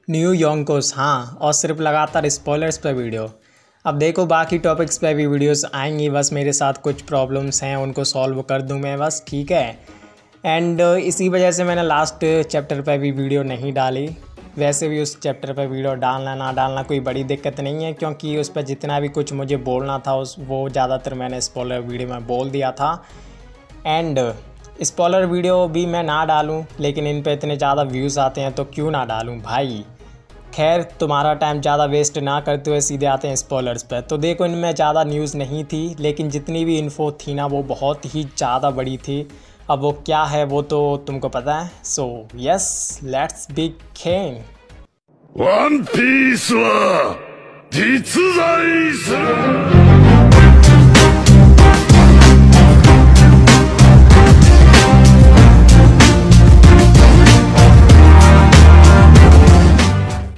New योंकोस, हाँ, और सिर्फ लगातार स्पॉयलर्स पे वीडियो। अब देखो बाकी टॉपिक्स पे भी वीडियोस आएंगी, बस मेरे साथ कुछ प्रॉब्लम्स हैं, उनको सॉल्व कर दूं मैं बस, ठीक है। एंड इसी वजह से मैंने लास्ट चैप्टर पे भी वीडियो नहीं डाली। वैसे भी उस चैप्टर पे वीडियो डालना ना डालना कोई बड़ी दिक्कत नहीं है, क्योंकि उस पर जितना भी कुछ मुझे बोलना था वो ज़्यादातर मैंने स्पॉयलर वीडियो में बोल दिया था। एंड स्पॉयलर वीडियो भी मैं ना डालूं, लेकिन इन पे इतने ज़्यादा व्यूज़ आते हैं तो क्यों ना डालूं भाई। खैर, तुम्हारा टाइम ज़्यादा वेस्ट ना करते हुए सीधे आते हैं स्पॉयलर्स पे। तो देखो, इनमें ज़्यादा न्यूज़ नहीं थी, लेकिन जितनी भी इन्फो थी ना वो बहुत ही ज़्यादा बड़ी थी। अब वो क्या है वो तो तुमको पता है। So yes, let's begin. ワンピースは実在する。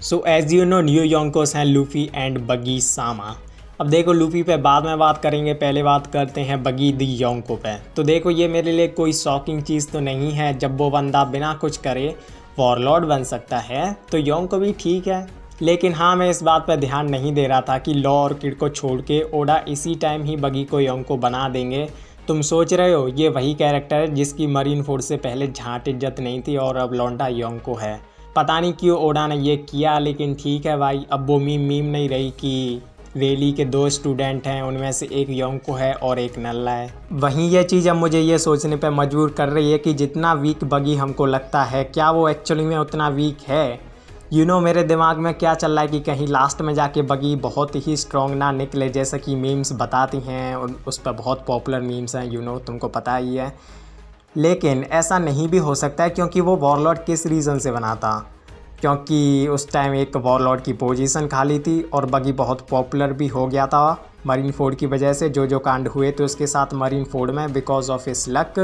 so as you know, new योंकोस हैं लूफी एंड बगी सामा। अब देखो, लूफी पे बाद में बात करेंगे, पहले बात करते हैं बगी दी योंको पे। तो देखो, ये मेरे लिए कोई शॉकिंग चीज़ तो नहीं है, जब वो बंदा बिना कुछ करे वॉरलॉर्ड बन सकता है तो योंको भी ठीक है। लेकिन हाँ, मैं इस बात पर ध्यान नहीं दे रहा था कि लॉ और किड को छोड़ के ओडा इसी टाइम ही बगी को योंको बना देंगे। तुम सोच रहे हो ये वही कैरेक्टर है जिसकी मरीन फोर्स से पहले झाट इज्जत नहीं थी और अब लौंडा योंको है। पता नहीं क्यों ओडा ने ये किया, लेकिन ठीक है भाई। अब वो मीम नहीं रही कि रेली के 2 स्टूडेंट हैं, उनमें से एक योंको है और एक नल्ला है। वहीं ये चीज़ अब मुझे ये सोचने पे मजबूर कर रही है कि जितना वीक बगी हमको लगता है, क्या वो एक्चुअली में उतना वीक है। मेरे दिमाग में क्या चल रहा है कि कहीं लास्ट में जाके बगी बहुत ही स्ट्रॉन्ग ना निकले, जैसा कि मीम्स बताती हैं। उस पर बहुत पॉपुलर मीम्स हैं, तुमको पता ही है। लेकिन ऐसा नहीं भी हो सकता है, क्योंकि वो वॉरलॉर्ड किस रीज़न से बना था। क्योंकि उस टाइम एक वॉरलॉर्ड की पोजीशन खाली थी और बगी बहुत पॉपुलर भी हो गया था मरीन फोर्ड की वजह से। जो कांड हुए थे उसके साथ मरीन फोर्ड में बिकॉज ऑफ इस लक।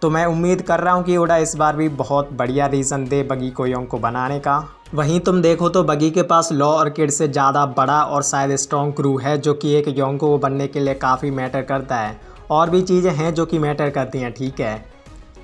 तो मैं उम्मीद कर रहा हूँ कि ओडा इस बार भी बहुत बढ़िया रीज़न दे बगी को योंको बनाने का। वहीं तुम देखो तो बगी के पास लॉ और किड से ज़्यादा बड़ा और शायद स्ट्रॉन्ग क्रू है, जो कि एक योंको बनने के लिए काफ़ी मैटर करता है। और भी चीज़ें हैं जो कि मैटर करती हैं, ठीक है।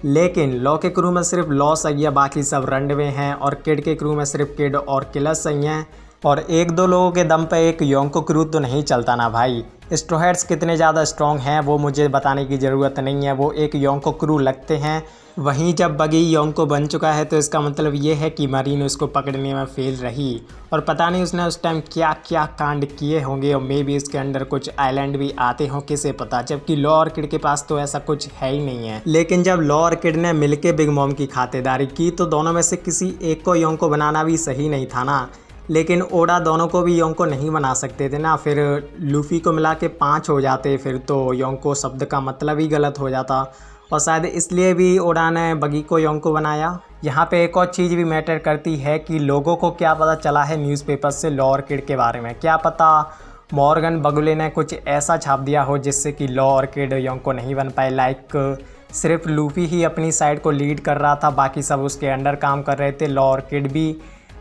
लेकिन लॉ के क्रू में सिर्फ लॉ सही है, बाकी सब रनवे हैं। और किड के क्रू में सिर्फ किड और किलर सही हैं। और 1-2 लोगों के दम पे एक योंको क्रू तो नहीं चलता ना भाई। स्ट्रो हेड्स कितने ज़्यादा स्ट्रॉन्ग हैं वो मुझे बताने की ज़रूरत नहीं है, वो एक योंको क्रू लगते हैं। वहीं जब बगी योंको बन चुका है तो इसका मतलब ये है कि मरीन उसको पकड़ने में फेल रही। और पता नहीं उसने उस टाइम क्या क्या कांड किए होंगे, और मे भी इसके अंदर कुछ आइलैंड भी आते हों, किसे पता। जबकि लॉ और किड के पास तो ऐसा कुछ है ही नहीं है। लेकिन जब लॉ और किड ने मिलके बिग मॉम की खातिरदारी की तो दोनों में से किसी एक को योंको बनाना भी सही नहीं था ना। लेकिन ओडा दोनों को भी योंको नहीं बना सकते थे ना, फिर लूफी को मिला के 5 हो जाते, फिर तो योंको शब्द का मतलब ही गलत हो जाता। और शायद इसलिए भी ओडा ने बगी को योंको बनाया। यहाँ पे एक और चीज़ भी मैटर करती है कि लोगों को क्या पता चला है न्यूज़पेपर से लॉ और किड के बारे में। क्या पता मॉर्गन बगुले ने कुछ ऐसा छाप दिया हो जिससे कि लॉ और किड योंको नहीं बन पाए। लाइक सिर्फ लूफी ही अपनी साइड को लीड कर रहा था, बाकी सब उसके अंडर काम कर रहे थे, लॉ और किड भी।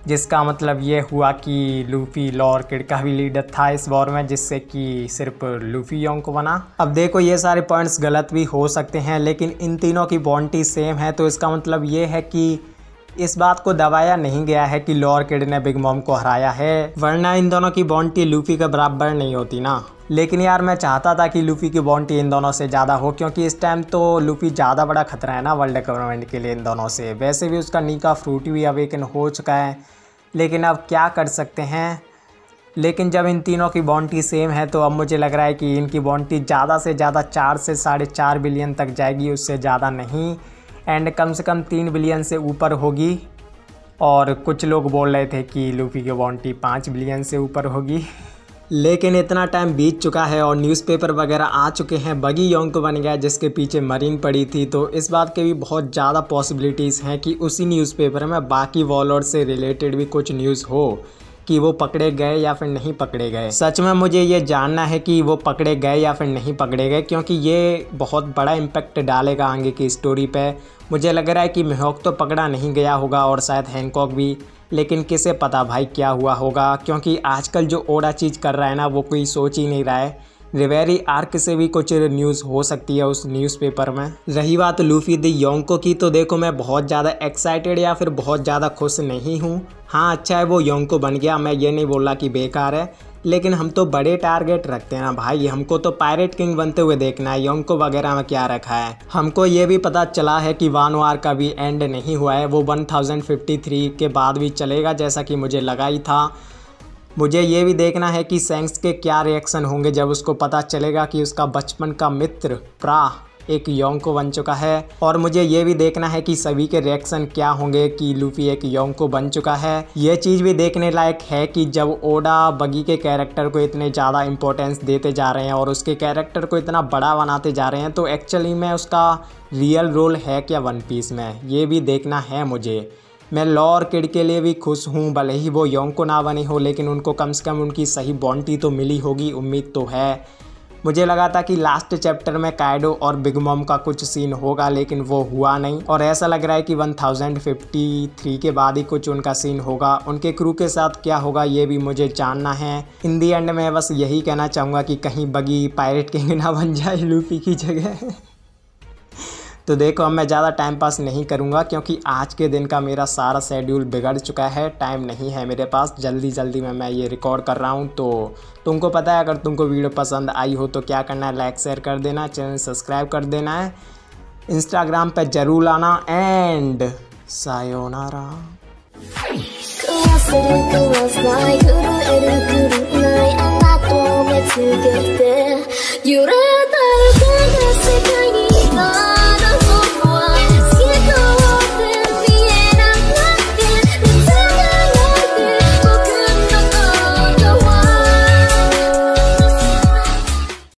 जिसका मतलब ये हुआ कि लूफी लॉ और किड का भी लीडर था इस वॉर में, जिससे कि सिर्फ लूफी योंको बना। अब देखो, ये सारे पॉइंट्स गलत भी हो सकते हैं, लेकिन इन तीनों की बॉन्टी सेम है, तो इसका मतलब ये है कि इस बात को दबाया नहीं गया है कि लॉ और किड ने बिग मॉम को हराया है, वरना इन दोनों की बॉन्टी लूफी के बराबर नहीं होती ना। लेकिन यार, मैं चाहता था कि लूफी की बॉन्टी इन दोनों से ज़्यादा हो, क्योंकि इस टाइम तो लूफी ज़्यादा बड़ा खतरा है ना वर्ल्ड गवर्नमेंट के लिए इन दोनों से। वैसे भी उसका नीका फ्रूट भी अवेकन हो चुका है, लेकिन अब क्या कर सकते हैं। लेकिन जब इन तीनों की बॉन्टी सेम है तो अब मुझे लग रहा है कि इनकी बॉन्टी ज़्यादा से ज़्यादा 4 से 4.5 बिलियन तक जाएगी, उससे ज़्यादा नहीं। एंड कम से कम 3 बिलियन से ऊपर होगी। और कुछ लोग बोल रहे थे कि लूफी की बॉन्टी 5 बिलियन से ऊपर होगी। लेकिन इतना टाइम बीत चुका है और न्यूज़पेपर वगैरह आ चुके हैं, बगी योंको बन गया जिसके पीछे मरीन पड़ी थी। तो इस बात के भी बहुत ज़्यादा पॉसिबिलिटीज़ हैं कि उसी न्यूज़पेपर में बाकी वॉरलॉर्ड से रिलेटेड भी कुछ न्यूज़ हो कि वो पकड़े गए या फिर नहीं पकड़े गए। सच में मुझे ये जानना है कि वो पकड़े गए या फिर नहीं पकड़े गए, क्योंकि ये बहुत बड़ा इम्पैक्ट डालेगा आगे की स्टोरी पे। मुझे लग रहा है कि मिहोक तो पकड़ा नहीं गया होगा और शायद हैंकॉक भी, लेकिन किसे पता भाई क्या हुआ होगा। क्योंकि आजकल जो ओडा चीज़ कर रहा है ना, वो कोई सोच ही नहीं रहा है रिवेरी आर्क से भी कुछ न्यूज़ हो सकती है उस न्यूज़पेपर में। रही बात लूफी द योंको की, तो देखो मैं बहुत ज़्यादा एक्साइटेड या फिर बहुत ज़्यादा खुश नहीं हूँ। हाँ अच्छा है वो योंको बन गया, मैं ये नहीं बोल रहा कि बेकार है, लेकिन हम तो बड़े टारगेट रखते हैं ना भाई। हमको तो पायरेट किंग बनते हुए देखना है, योंको वगैरह में क्या रखा है। हमको ये भी पता चला है कि वान वार का भी एंड नहीं हुआ है, वो 1053 के बाद भी चलेगा जैसा कि मुझे लगा ही था। मुझे ये भी देखना है कि सैंक्स के क्या रिएक्शन होंगे जब उसको पता चलेगा कि उसका बचपन का मित्र प्रा एक योंको बन चुका है। और मुझे ये भी देखना है कि सभी के रिएक्शन क्या होंगे कि लूफी एक योंको बन चुका है। ये चीज़ भी देखने लायक है कि जब ओडा बगी के कैरेक्टर को इतने ज़्यादा इंपॉर्टेंस देते जा रहे हैं और उसके कैरेक्टर को इतना बड़ा बनाते जा रहे हैं, तो एक्चुअली में उसका रियल रोल है क्या वन पीस में, ये भी देखना है मुझे। मैं लॉ और किड के लिए भी खुश हूँ, भले ही वो योंको ना बनी हो, लेकिन उनको कम से कम उनकी सही बॉन्टी तो मिली होगी, उम्मीद तो है। मुझे लगा था कि लास्ट चैप्टर में काइडो और बिग मॉम का कुछ सीन होगा, लेकिन वो हुआ नहीं। और ऐसा लग रहा है कि 1053 के बाद ही कुछ उनका सीन होगा। उनके क्रू के साथ क्या होगा ये भी मुझे जानना है। इन दी एंड में बस यही कहना चाहूँगा कि कहीं बगी पायरेट किंग ना बन जाए लूफी की जगह। तो देखो अब मैं ज़्यादा टाइम पास नहीं करूँगा, क्योंकि आज के दिन का मेरा सारा शेड्यूल बिगड़ चुका है, टाइम नहीं है मेरे पास। जल्दी में मैं ये रिकॉर्ड कर रहा हूँ। तो तुमको पता है अगर तुमको वीडियो पसंद आई हो तो क्या करना है, लाइक शेयर कर देना, चैनल सब्सक्राइब कर देना है, इंस्टाग्राम पे जरूर आना एंड सायोनारा।揺れた